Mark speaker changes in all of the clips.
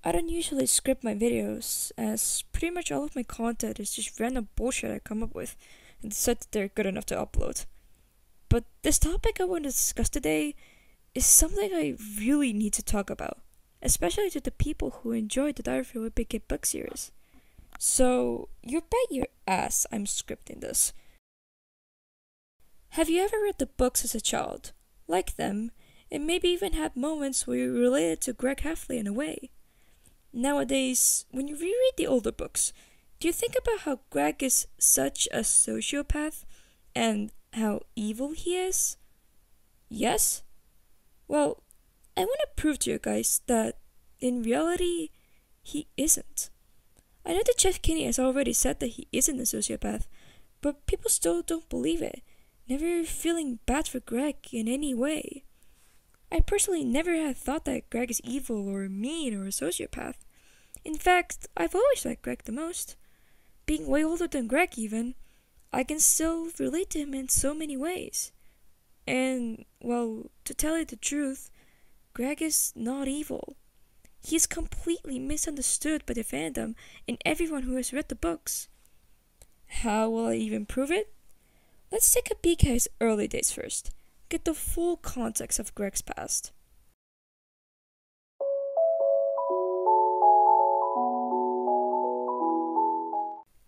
Speaker 1: I don't usually script my videos, as pretty much all of my content is just random bullshit I come up with and decide that they're good enough to upload. But this topic I want to discuss today is something I really need to talk about, especially to the people who enjoy the Diary of a Big Kid book series. So, you bet your ass I'm scripting this. Have you ever read the books as a child? Liked them, and maybe even had moments where you related to Greg Heffley in a way? Nowadays, when you reread the older books, do you think about how Greg is such a sociopath and how evil he is? Yes? Well, I want to prove to you guys that in reality, he isn't. I know that Jeff Kinney has already said that he isn't a sociopath, but people still don't believe it, never feeling bad for Greg in any way. I personally never had thought that Greg is evil or mean or a sociopath. In fact, I've always liked Greg the most. Being way older than Greg even, I can still relate to him in so many ways. And, well, to tell you the truth, Greg is not evil. He is completely misunderstood by the fandom and everyone who has read the books. How will I even prove it? Let's take a peek at his early days first. Get the full context of Greg's past.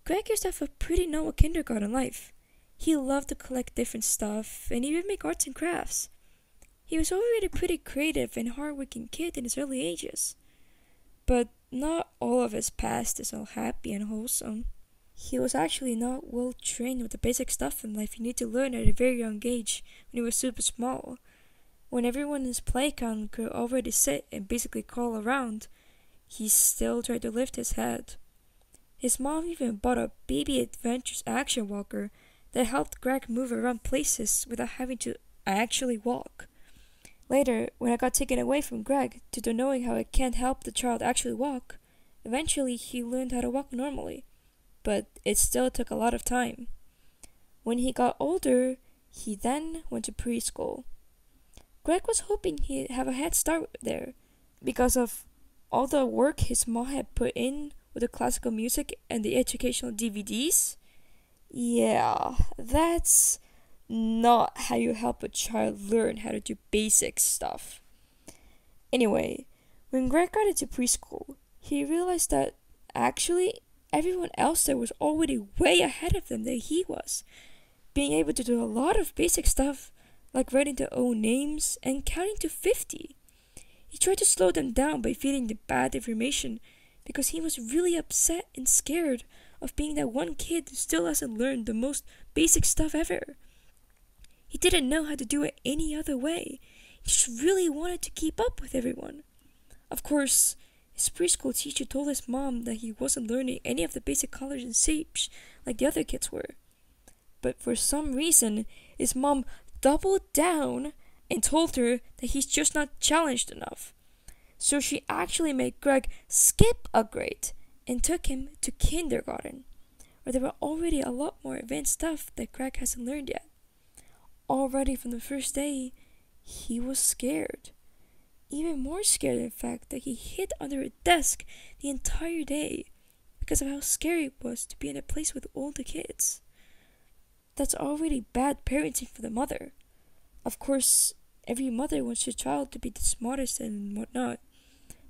Speaker 1: Greg used to have a pretty normal kindergarten life. He loved to collect different stuff and even make arts and crafts. He was already a pretty creative and hardworking kid in his early ages. But not all of his past is all happy and wholesome. He was actually not well trained with the basic stuff in life you need to learn at a very young age when he was super small. When everyone in his playground could already sit and basically crawl around, he still tried to lift his head. His mom even bought a baby adventures action walker that helped Greg move around places without having to actually walk. Later, when I got taken away from Greg due to knowing how it can't help the child actually walk, eventually he learned how to walk normally, but it still took a lot of time. When he got older, he then went to preschool. Greg was hoping he'd have a head start there because of all the work his mom had put in with the classical music and the educational DVDs. Yeah, that's not how you help a child learn how to do basic stuff. Anyway, when Greg got into preschool, he realized that actually everyone else there was already way ahead of them than he was, being able to do a lot of basic stuff like writing their own names and counting to 50. He tried to slow them down by feeding them bad information because he was really upset and scared of being that one kid who still hasn't learned the most basic stuff ever. He didn't know how to do it any other way. He just really wanted to keep up with everyone. Of course, his preschool teacher told his mom that he wasn't learning any of the basic colors and shapes like the other kids were. But for some reason, his mom doubled down and told her that he's just not challenged enough. So she actually made Greg skip a grade and took him to kindergarten, where there were already a lot more advanced stuff that Greg hasn't learned yet. Already from the first day, he was scared. Even more scared, in fact, that he hid under a desk the entire day because of how scary it was to be in a place with older kids. That's already bad parenting for the mother. Of course, every mother wants their child to be the smartest and whatnot.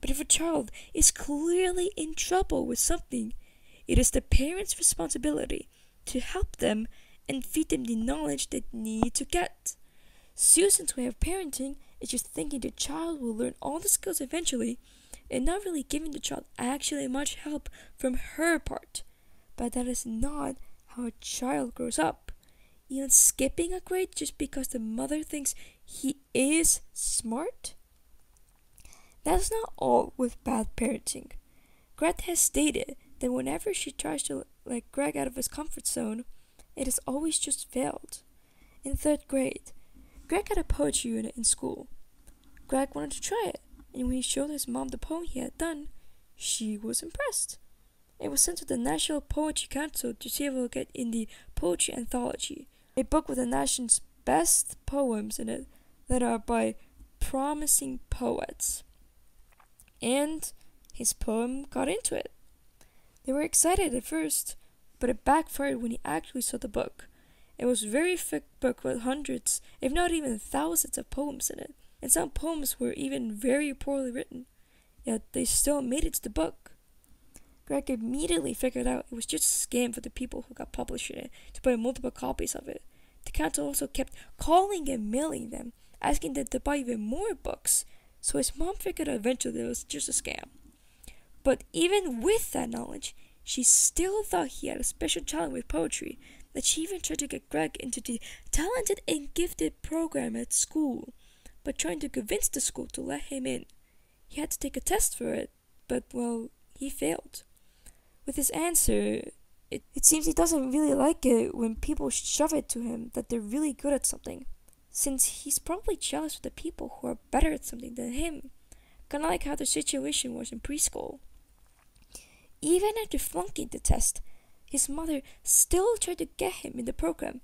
Speaker 1: But if a child is clearly in trouble with something, it is the parent's responsibility to help them and feed them the knowledge they need to get. Susan's way of parenting is just thinking the child will learn all the skills eventually and not really giving the child actually much help from her part. But that is not how a child grows up. Even skipping a grade just because the mother thinks he is smart? That's not all with bad parenting. Greta has stated that whenever she tries to let Greg out of his comfort zone, it has always just failed. In third grade, Greg had a poetry unit in school. Greg wanted to try it, and when he showed his mom the poem he had done, she was impressed. It was sent to the National Poetry Council to see if it would get in the Poetry Anthology, a book with the nation's best poems in it that are by promising poets. And His poem got into it. They were excited at first, but it backfired when he actually saw the book. It was a very thick book with hundreds, if not even thousands of poems in it, and some poems were even very poorly written, yet they still made it to the book. Greg immediately figured out it was just a scam for the people who got publishing it to buy multiple copies of it. The council also kept calling and mailing them, asking them to buy even more books, so his mom figured out eventually it was just a scam. But even with that knowledge, she still thought he had a special talent with poetry, that she even tried to get Greg into the talented and gifted program at school, but trying to convince the school to let him in. He had to take a test for it, but, well, he failed. With his answer, it seems he doesn't really like it when people shove it to him that they're really good at something, since he's probably jealous of the people who are better at something than him, kinda like how the situation was in preschool. Even after flunking the test, his mother still tried to get him in the program,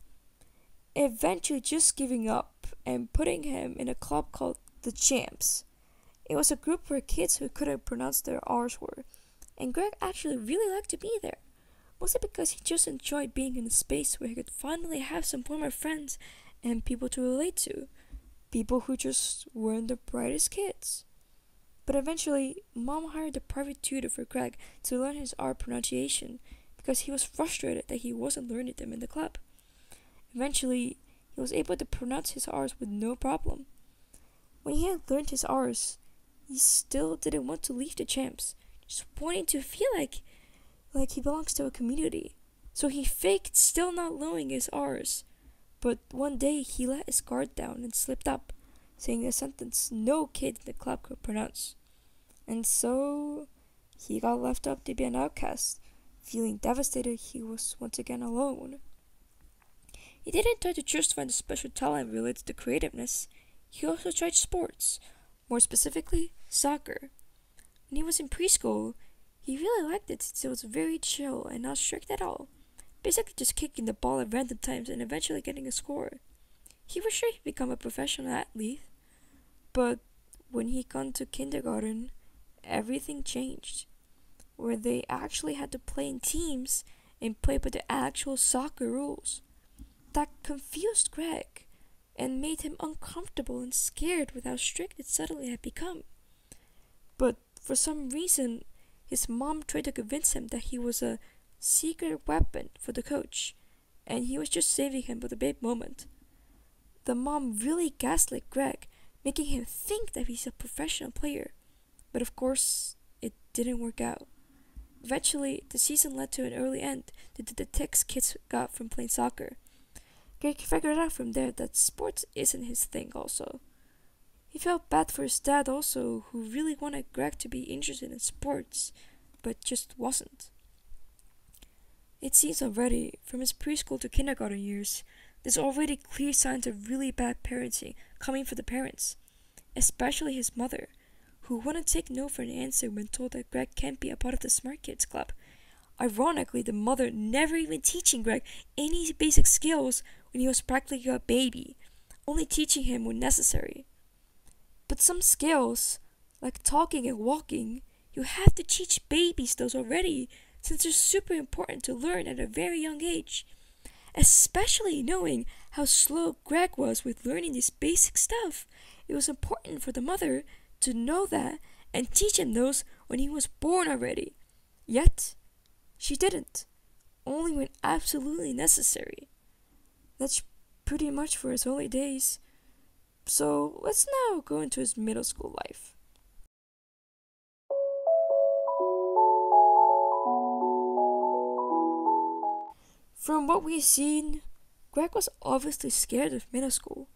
Speaker 1: eventually just giving up and putting him in a club called the Champs. It was a group where kids who couldn't pronounce their R's were, and Greg actually really liked to be there, mostly because he just enjoyed being in a space where he could finally have some former friends and people to relate to, people who just weren't the brightest kids. But eventually, Mom hired a private tutor for Greg to learn his R pronunciation because he was frustrated that he wasn't learning them in the club. Eventually, he was able to pronounce his R's with no problem. When he had learned his R's, he still didn't want to leave the Champs, just wanting to feel like he belongs to a community. So he faked still not knowing his R's. But one day he let his guard down and slipped up, saying a sentence no kid in the club could pronounce. And so he got left up to be an outcast, feeling devastated he was once again alone. He didn't try to just find a special talent related to creativeness. He also tried sports, more specifically, soccer. When he was in preschool, he really liked it since it was very chill and not strict at all, basically just kicking the ball at random times and eventually getting a score. He was sure he'd become a professional athlete, but when he got to kindergarten, everything changed, where they actually had to play in teams and play by the actual soccer rules. That confused Greg and made him uncomfortable and scared with how strict it suddenly had become. But for some reason, his mom tried to convince him that he was a secret weapon for the coach, and he was just saving him for the big moment. The mom really gaslit Greg, making him think that he's a professional player. But of course, it didn't work out. Eventually, the season led to an early end due to the tics kids got from playing soccer. Greg figured out from there that sports isn't his thing also. He felt bad for his dad also, who really wanted Greg to be interested in sports, but just wasn't. It seems already, from his preschool to kindergarten years, there's already clear signs of really bad parenting coming from the parents, especially his mother, who wouldn't take no for an answer when told that Greg can't be a part of the Smart Kids Club. Ironically, the mother never even teaching Greg any basic skills when he was practically a baby, only teaching him when necessary. But some skills, like talking and walking, you have to teach babies those already, since they're super important to learn at a very young age. Especially knowing how slow Greg was with learning this basic stuff, it was important for the mother to know that and teach him those when he was born already. Yet, she didn't, only when absolutely necessary. That's pretty much for his early days. So let's now go into his middle school life. From what we've seen, Greg was obviously scared of middle school,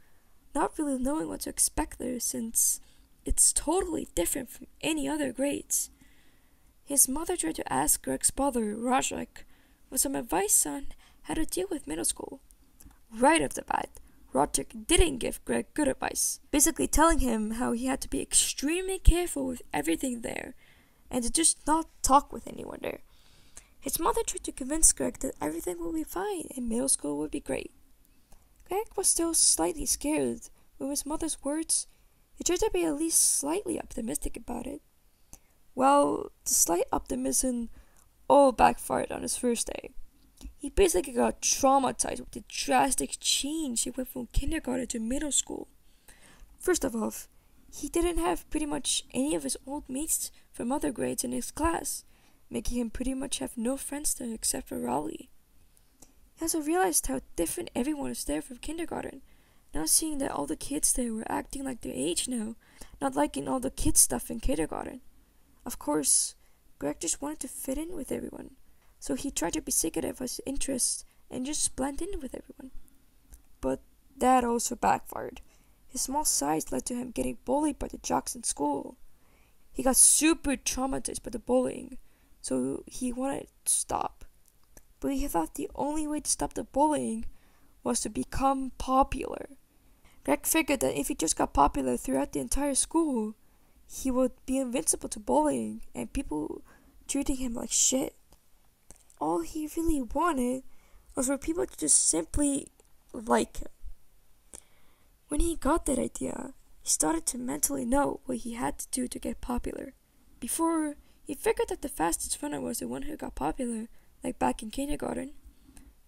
Speaker 1: not really knowing what to expect there since it's totally different from any other grades. His mother tried to ask Greg's father, Rajek, for some advice on how to deal with middle school. Right off the bat, Rajek didn't give Greg good advice, basically telling him how he had to be extremely careful with everything there, and to just not talk with anyone there. His mother tried to convince Greg that everything would be fine and middle school would be great. Greg was still slightly scared with his mother's words. He tried to be at least slightly optimistic about it. Well, the slight optimism all backfired on his first day. He basically got traumatized with the drastic change he went from kindergarten to middle school. First of all, he didn't have pretty much any of his old mates from other grades in his class, making him pretty much have no friends there except for Raleigh. He also realized how different everyone is there from kindergarten, now seeing that all the kids there were acting like their age now, not liking all the kid stuff in kindergarten. Of course, Greg just wanted to fit in with everyone, so he tried to be secretive of his interests and just blend in with everyone. But that also backfired. His small size led to him getting bullied by the jocks in school. He got super traumatized by the bullying, so he wanted to stop. But he thought the only way to stop the bullying was to become popular. Greg figured that if he just got popular throughout the entire school, he would be invincible to bullying and people treating him like shit. All he really wanted was for people to just simply like him. When he got that idea, he started to mentally know what he had to do to get popular. Before, he figured that the fastest runner was the one who got popular, like back in kindergarten.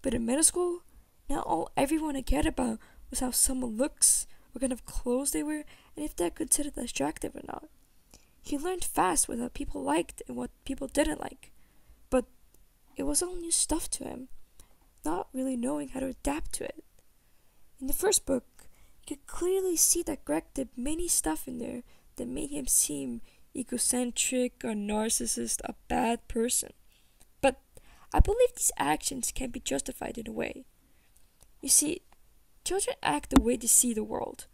Speaker 1: But in middle school, now all everyone cared about was how someone looks, what kind of clothes they wear, and if they're considered attractive or not. He learned fast what people liked and what people didn't like. But it was all new stuff to him, not really knowing how to adapt to it. In the first book, you could clearly see that Greg did many stuff in there that made him seem egocentric, a narcissist, a bad person. But I believe these actions can be justified in a way. You see, children act the way they see the world.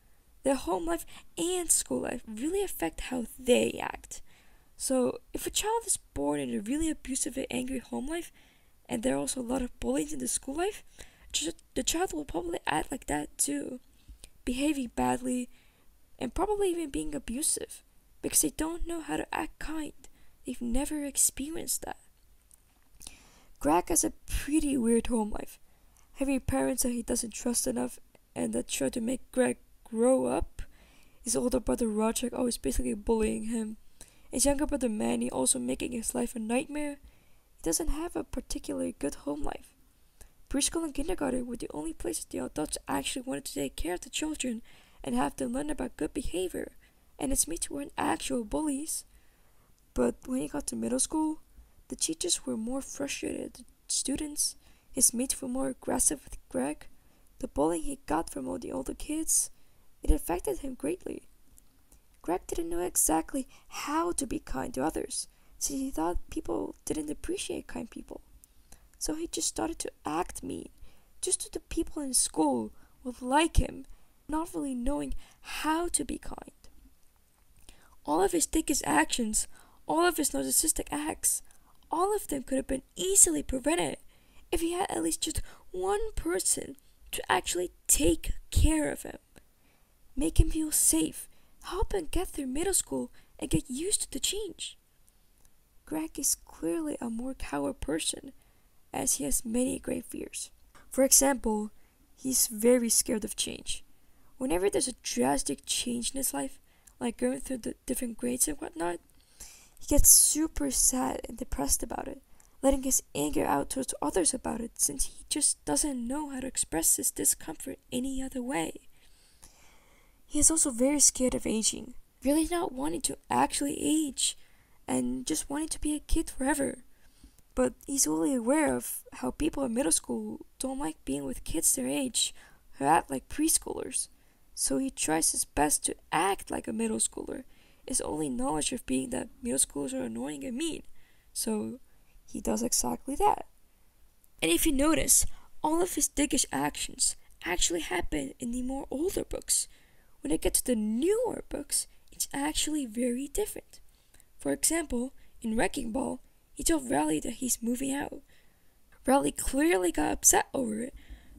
Speaker 1: Their home life and school life really affect how they act. So, if a child is born in a really abusive and angry home life, and there are also a lot of bullying in the school life, the child will probably act like that too, behaving badly, and probably even being abusive, because they don't know how to act kind. They've never experienced that. Greg has a pretty weird home life, having parents that he doesn't trust enough and that try to make Greg grow up. His older brother Roger always basically bullying him. His younger brother Manny also making his life a nightmare. He doesn't have a particularly good home life. Preschool and kindergarten were the only places the adults actually wanted to take care of the children and have them learn about good behavior, and his mates weren't actual bullies. But when he got to middle school, the teachers were more frustrated at the students, his mates were more aggressive with Greg. The bullying he got from all the older kids, it affected him greatly. Greg didn't know exactly how to be kind to others, since he thought people didn't appreciate kind people. So he just started to act mean, just so the people in school would like him, not really knowing how to be kind. All of his dickish actions, all of his narcissistic acts, all of them could have been easily prevented if he had at least just one person to actually take care of him, make him feel safe, help him get through middle school and get used to the change. Greg is clearly a more coward person, as he has many great fears. For example, he's very scared of change. Whenever there's a drastic change in his life, like going through the different grades and whatnot, he gets super sad and depressed about it, letting his anger out towards others about it since he just doesn't know how to express his discomfort any other way. He is also very scared of aging, really not wanting to actually age and just wanting to be a kid forever. But he's fully aware of how people in middle school don't like being with kids their age who act like preschoolers. So he tries his best to act like a middle schooler. His only knowledge of being that middle schoolers are annoying and mean. So he does exactly that. And if you notice, all of his dickish actions actually happen in the more older books. When it gets to the newer books, it's actually very different. For example, in Wrecking Ball, he told Raleigh that he's moving out. Raleigh clearly got upset over it,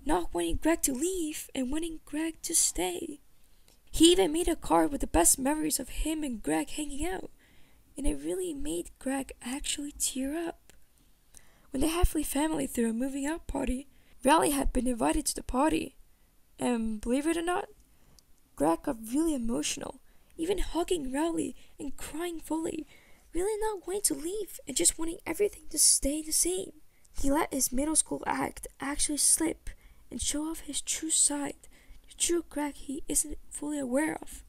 Speaker 1: not wanting Greg to leave and wanting Greg to stay. He even made a card with the best memories of him and Greg hanging out, and it really made Greg actually tear up. When the Heffley family threw a moving out party, Raleigh had been invited to the party, and believe it or not, Greg got really emotional, even hugging Raleigh and crying fully, really not wanting to leave and just wanting everything to stay the same. He let his middle school act actually slip and show off his true side, the true Greg he isn't fully aware of.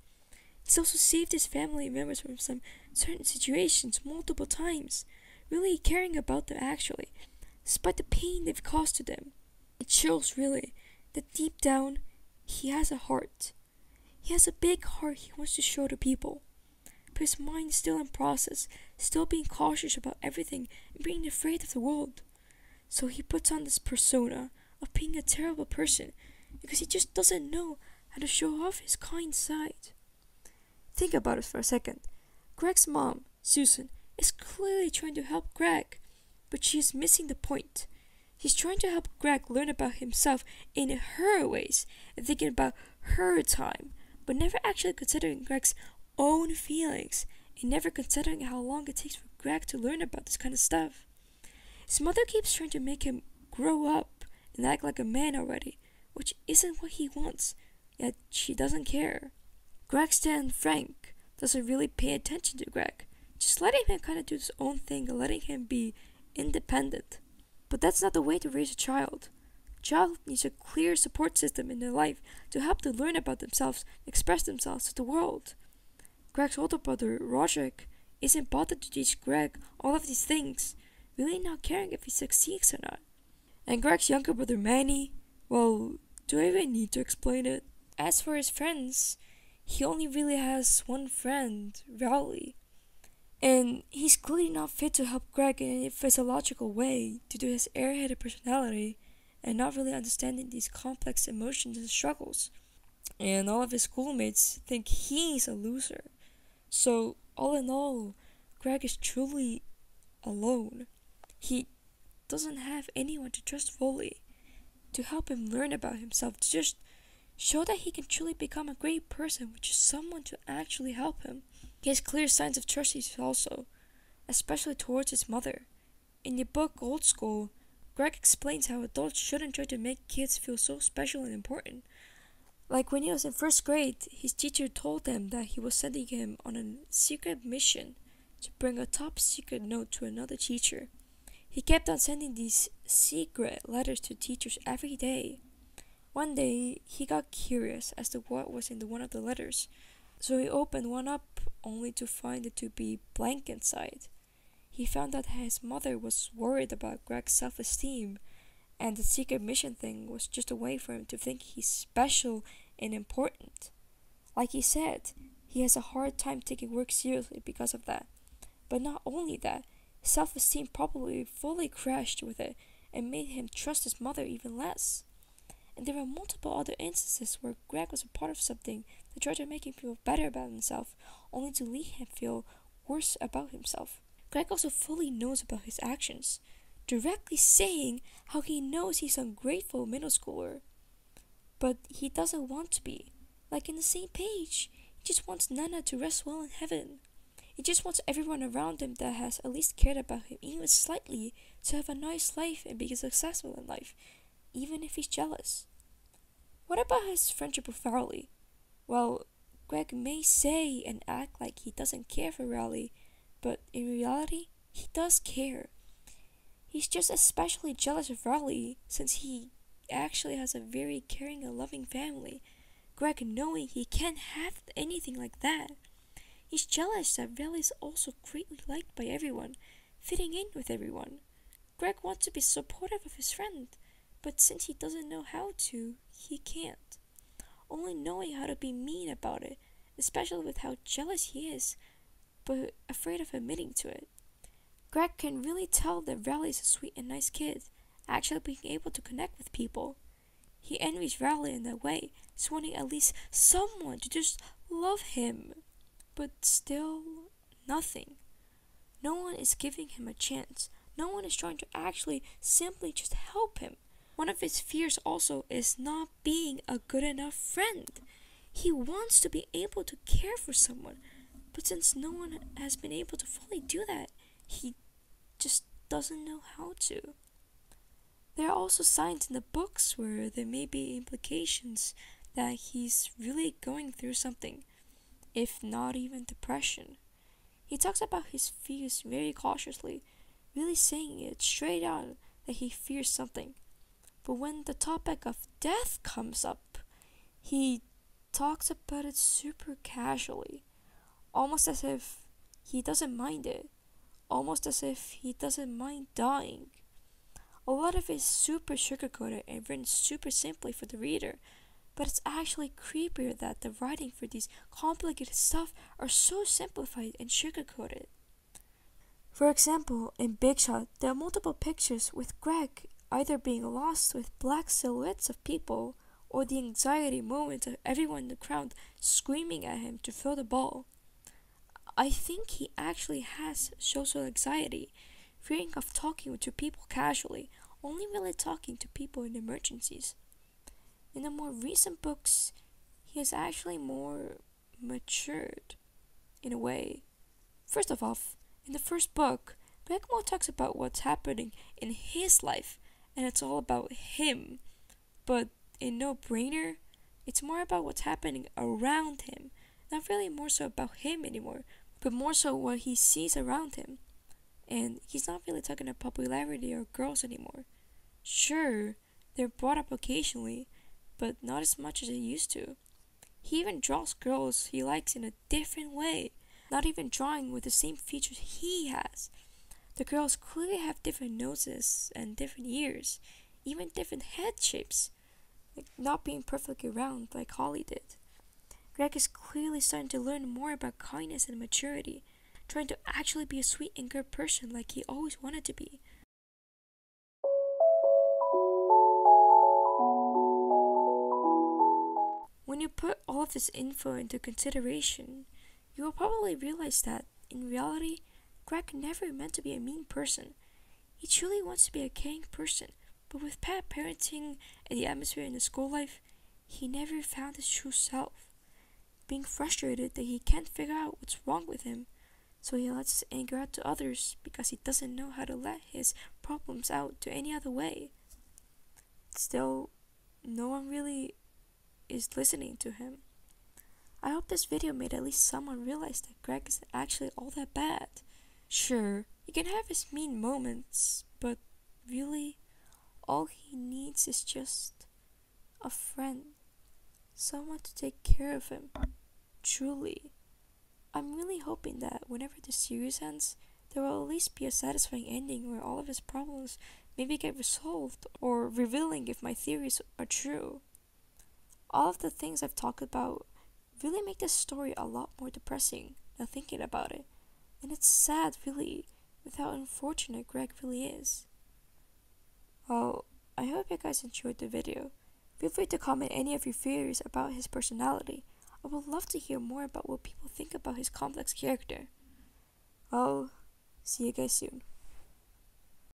Speaker 1: He's also saved his family members from some certain situations multiple times, really caring about them actually, despite the pain they've caused to them. It shows really that deep down, he has a heart. He has a big heart he wants to show to people. But his mind is still in process, still being cautious about everything and being afraid of the world. So he puts on this persona of being a terrible person because he just doesn't know how to show off his kind side. Think about it for a second. Greg's mom, Susan, is clearly trying to help Greg, but she is missing the point. She's trying to help Greg learn about himself in her ways and thinking about her time, but never actually considering Greg's own feelings and never considering how long it takes for Greg to learn about this kind of stuff. His mother keeps trying to make him grow up and act like a man already, which isn't what he wants, yet she doesn't care. Greg's dad, Frank, doesn't really pay attention to Greg, just letting him kind of do his own thing and letting him be independent. But that's not the way to raise a child. A child needs a clear support system in their life to help them learn about themselves and express themselves to the world. Greg's older brother, Roderick, isn't bothered to teach Greg all of these things, really not caring if he succeeds or not. And Greg's younger brother, Manny, well, do I even need to explain it? As for his friends, he only really has one friend, Rowley. And he's clearly not fit to help Greg in a physiological way due to his airheaded personality and not really understanding these complex emotions and struggles. And all of his schoolmates think he's a loser. So, all in all, Greg is truly alone. He doesn't have anyone to trust fully, to help him learn about himself, to just show that he can truly become a great person, which is someone to actually help him. He has clear signs of trust issues also, especially towards his mother. In the book Old School, Greg explains how adults shouldn't try to make kids feel so special and important. Like when he was in first grade, his teacher told him that he was sending him on a secret mission to bring a top secret note to another teacher. He kept on sending these secret letters to teachers every day. One day, he got curious as to what was in one of the letters, so he opened one up only to find it to be blank inside. He found out his mother was worried about Greg's self-esteem, and the secret mission thing was just a way for him to think he's special and important. Like he said, he has a hard time taking work seriously because of that. But not only that, his self-esteem probably fully crashed with it and made him trust his mother even less. And there were multiple other instances where Greg was a part of something that tried to make him feel better about himself, only to leave him feel worse about himself. Greg also fully knows about his actions, directly saying how he knows he's an ungrateful middle schooler. But he doesn't want to be. Like in the same page, he just wants Nana to rest well in heaven. He just wants everyone around him that has at least cared about him even slightly to have a nice life and be successful in life, even if he's jealous. What about his friendship with Rowley? Well, Greg may say and act like he doesn't care for Rowley, but in reality, he does care. He's just especially jealous of Rowley since he actually has a very caring and loving family. Greg knowing he can't have anything like that. He's jealous that Rowley is also greatly liked by everyone, fitting in with everyone. Greg wants to be supportive of his friend, but since he doesn't know how to, he can't. Only knowing how to be mean about it, especially with how jealous he is, but afraid of admitting to it. Greg can really tell that Rowley is a sweet and nice kid, actually being able to connect with people. He envies Rowley in that way, just wanting at least someone to just love him. But still, nothing. No one is giving him a chance. No one is trying to actually simply just help him. One of his fears also is not being a good enough friend. He wants to be able to care for someone, but since no one has been able to fully do that, he just doesn't know how to. There are also signs in the books where there may be implications that he's really going through something, if not even depression. He talks about his fears very cautiously, really saying it straight out that he fears something. But when the topic of death comes up, he talks about it super casually, almost as if he doesn't mind it, almost as if he doesn't mind dying. A lot of it is super sugar-coated and written super simply for the reader, but it's actually creepier that the writing for these complicated stuff are so simplified and sugar-coated. For example, in Big Shot, there are multiple pictures with Greg either being lost with black silhouettes of people or the anxiety moments of everyone in the crowd screaming at him to throw the ball. I think he actually has social anxiety, fearing of talking to people casually, only really talking to people in emergencies. In the more recent books, he is actually more matured, in a way. First of all, in the first book, Bickmore talks about what's happening in his life, and it's all about him. But in No Brainer, it's more about what's happening around him, not really more so about him anymore, but more so what he sees around him. And he's not really talking about popularity or girls anymore. Sure, they're brought up occasionally, but not as much as it used to. He even draws girls he likes in a different way, not even drawing with the same features he has. The girls clearly have different noses and different ears, even different head shapes, like not being perfectly round like Holly did. Greg is clearly starting to learn more about kindness and maturity, trying to actually be a sweet and good person like he always wanted to be. When you put all of this info into consideration, you will probably realize that, in reality, Greg never meant to be a mean person. He truly wants to be a caring person, but with bad parenting and the atmosphere in his school life, he never found his true self. Being frustrated that he can't figure out what's wrong with him, so he lets his anger out to others because he doesn't know how to let his problems out to any other way. Still, no one really is listening to him. I hope this video made at least someone realize that Greg isn't actually all that bad. Sure, he can have his mean moments, but really, all he needs is just a friend. Someone to take care of him. Truly. I'm really hoping that whenever the series ends, there will at least be a satisfying ending where all of his problems maybe get resolved, or revealing if my theories are true. All of the things I've talked about really make this story a lot more depressing now thinking about it. And it's sad, really, with how unfortunate Greg really is. Well, I hope you guys enjoyed the video. Feel free to comment any of your theories about his personality. I would love to hear more about what people think about his complex character. I'll see you guys soon.